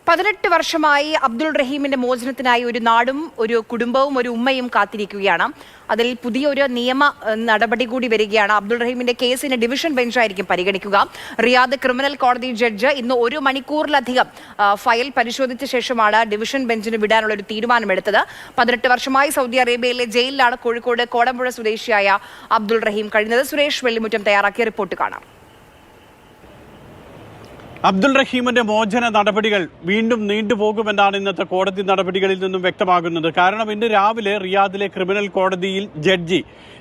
18 വർഷമായി അബ്ദുൾ റഹീമിന്റെ മോചനത്തിനായി ഒരു നാടും ഒരു കുടുംബവും ഒരു ഉമ്മയും കാത്തിരിക്കുകയാണ്. അതിൽ പുതിയൊരു നിയമ നടപടി കൂടി വരികയാണ്. അബ്ദുൾ റഹീമിന്റെ കേസിന് ഡിവിഷൻ ബെഞ്ചായിരിക്കും പരിഗണിക്കുക. റിയാദ് ക്രിമിനൽ കോടതി ജഡ്ജ് ഇന്ന് 1 മണിക്കൂറിലധികം ഫയൽ പരിശോധിച്ച ശേഷമാണ് ഡിവിഷൻ ബെഞ്ചിന് വിടാനുള്ള ഒരു തീരുമാനമെടുത്തത്. 18 വർഷമായി സൗദി അറേബ്യയിലെ ജയിലിലാണ് കോഴിക്കോട് കോടമ്പുഴ സ്വദേശിയായ അബ്ദുൾ റഹീം കഴിയുന്നത്. സുരേഷ് വെള്ളിമുറ്റം തയ്യാറാക്കിയ റിപ്പോർട്ട് കാണാം. അബ്ദുൾ റഹീമിന്റെ മോചന നടപടികൾ വീണ്ടും നീണ്ടുപോകുമെന്നാണ് ഇന്നത്തെ കോടതി നടപടികളിൽ നിന്നും വ്യക്തമാകുന്നത്. കാരണം ഇന്ന് രാവിലെ റിയാദിലെ ക്രിമിനൽ കോടതിയിൽ ജഡ്ജി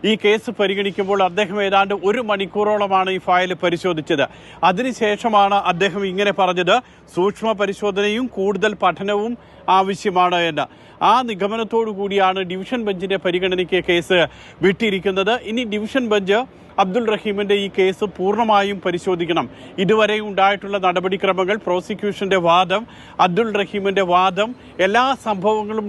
ഈ കേസ് പരിഗണിക്കുമ്പോൾ അദ്ദേഹം ഏതാണ്ട് 1 മണിക്കൂറോളമാണ് ഈ ഫയൽ പരിശോധിച്ചത്. അതിനുശേഷമാണ് അദ്ദേഹം ഇങ്ങനെ പറഞ്ഞത്, സൂക്ഷ്മ പരിശോധനയും കൂടുതൽ പഠനവും ആവശ്യമാണ് എന്ന്. ആ നിഗമനത്തോടു കൂടിയാണ് ഡിവിഷൻ ബെഞ്ചിന്റെ പരിഗണനയ്ക്ക് കേസ് വിട്ടിരിക്കുന്നത്. ഇനി ഡിവിഷൻ ബെഞ്ച് അബ്ദുൾ റഹീമിന്റെ ഈ കേസ് പൂർണ്ണമായും പരിശോധിക്കണം. ഇതുവരെ ഉണ്ടായിട്ടുള്ള നടപടിക്രമങ്ങൾ, പ്രോസിക്യൂഷന്റെ വാദം, അബ്ദുൾ റഹീമിന്റെ വാദം, എല്ലാ സംഭവങ്ങളും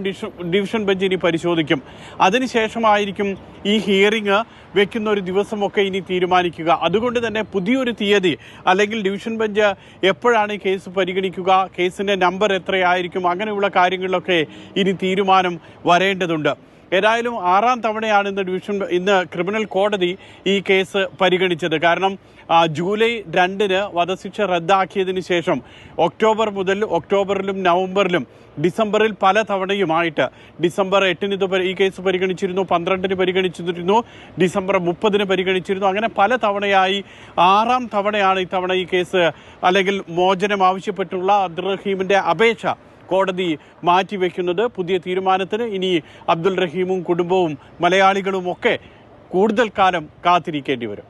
ഡിവിഷൻ ബെഞ്ച് ഇനി പരിശോധിക്കും. അതിനുശേഷമായിരിക്കും ഈ ഹിയറിംഗ് വെക്കുന്ന ഒരു ദിവസമൊക്കെ ഇനി തീരുമാനിക്കുക. അതുകൊണ്ട് തന്നെ പുതിയൊരു തീയതി അല്ലെങ്കിൽ ഡിവിഷൻ ബെഞ്ച് എപ്പോഴാണ് ഈ കേസ് പരിഗണിക്കുക, കേസിന്റെ നമ്പർ എത്രയായിരിക്കും, അങ്ങനെയുള്ള കാര്യങ്ങളിലൊക്കെ ഇനി തീരുമാനം വരേണ്ടതുണ്ട്. ഏതായാലും 6ാം തവണയാണ് ഇന്ന് ക്രിമിനൽ കോടതി ഈ കേസ് പരിഗണിച്ചത്. കാരണം ജൂലൈ 2-ന് വധശിക്ഷ റദ്ദാക്കിയതിനു ശേഷം ഒക്ടോബറിലും നവംബറിലും ഡിസംബറിൽ പല തവണയുമായിട്ട് ഡിസംബർ 8-ന് ഈ കേസ് പരിഗണിച്ചിരുന്നു, 12-ന് പരിഗണിച്ചിരുന്നു, ഡിസംബർ 30-ന് പരിഗണിച്ചിരുന്നു. അങ്ങനെ പല തവണയായി 6ാം തവണയാണ് ഇത്തവണ ഈ കേസ് അല്ലെങ്കിൽ മോചനം ആവശ്യപ്പെട്ടുള്ള അബ്ദുൾ റഹീമിന്റെ അപേക്ഷ കോടതി മാറ്റിവെക്കുന്നത്. പുതിയ തീരുമാനത്തിന് ഇനി അബ്ദുൾ റഹീമും കുടുംബവും മലയാളികളും ഒക്കെ കൂടുതൽ കാലം കാത്തിരിക്കേണ്ടി വരും.